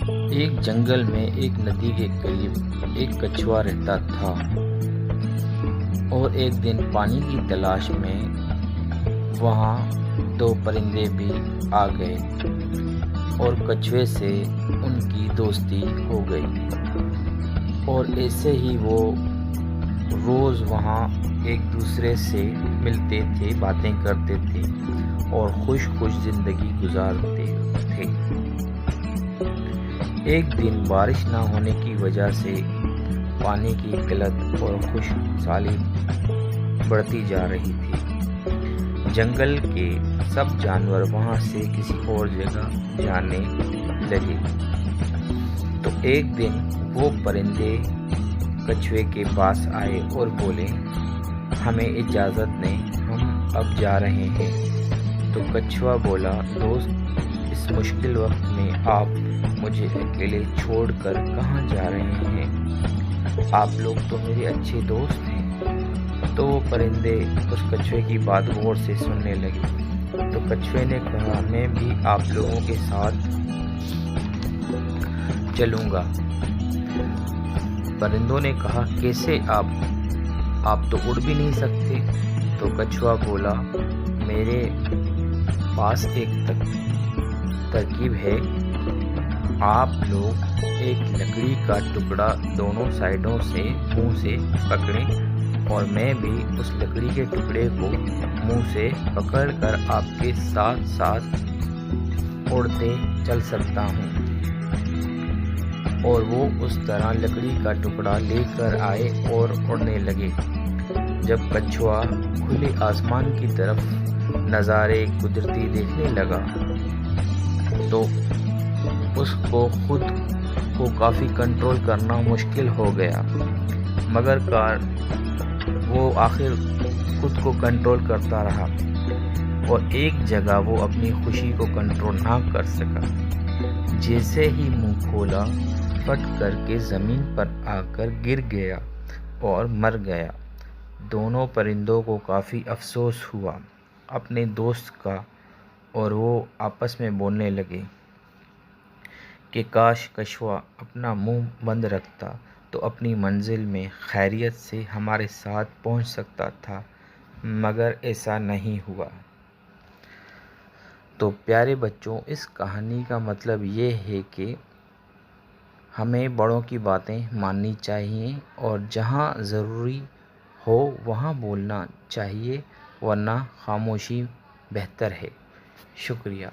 ایک جنگل میں ایک ندی کے قریب ایک کچھوا رہتا تھا، اور ایک دن پانی کی تلاش میں وہاں دو پرندے بھی آ گئے اور کچھوے سے ان کی دوستی ہو گئی، اور ایسے ہی وہ روز وہاں ایک دوسرے سے ملتے تھے، باتیں کرتے تھے اور خوش زندگی گزارتے تھے۔ ایک دن بارش نہ ہونے کی وجہ سے پانی کی قلت اور خشک سالی بڑھتی جا رہی تھی۔ جنگل کے سب جانور وہاں سے کسی اور جگہ جانے لگے، تو ایک دن وہ پرندے کچھوے کے پاس آئے اور بولے، ہمیں اجازت دیں، ہم اب جا رہے ہیں۔ تو کچھوا بولا، دوست، اس مشکل وقت میں آپ مجھے اکیلے چھوڑ کر کہاں جا رہے ہیں؟ آپ لوگ تو میرے اچھے دوست ہیں۔ تو وہ پرندے اس کچھوے کی بات غور سے سننے لگے۔ تو کچھوے نے کہا، میں بھی آپ لوگوں کے ساتھ چلوں گا۔ پرندوں نے کہا، کیسے؟ آپ تو اڑ بھی نہیں سکتے۔ تو کچھوا بولا، میرے پاس ایک ترکیب ہے۔ آپ لوگ ایک لکڑی کا ٹکڑا دونوں سائڈوں سے منہ سے پکڑیں، اور میں بھی اس لکڑی کے ٹکڑے کو منہ سے پکڑ کر آپ کے ساتھ ساتھ اڑتے چل سکتا ہوں۔ اور وہ اس طرح لکڑی کا ٹکڑا لے کر آئے اور اڑنے لگے۔ جب کچھوا کھلے آسمان کی طرف نظارے قدرتی دیکھنے لگا تو اس کو خود کو کافی کنٹرول کرنا مشکل ہو گیا، مگر وہ آخر خود کو کنٹرول کرتا رہا، اور ایک جگہ وہ اپنی خوشی کو کنٹرول نہ کر سکا۔ جیسے ہی منہ کھولا، پھٹ کر کے زمین پر آ کر گر گیا اور مر گیا۔ دونوں پرندوں کو کافی افسوس ہوا اپنے دوست کا، اور وہ آپس میں بولنے لگے کہ کاش کچھوا اپنا منہ بند رکھتا تو اپنی منزل میں خیریت سے ہمارے ساتھ پہنچ سکتا تھا، مگر ایسا نہیں ہوا۔ تو پیارے بچوں، اس کہانی کا مطلب یہ ہے کہ ہمیں بڑوں کی باتیں ماننی چاہیے، اور جہاں ضروری ہو وہاں بولنا چاہیے، ورنہ خاموشی بہتر ہے۔ شکریہ۔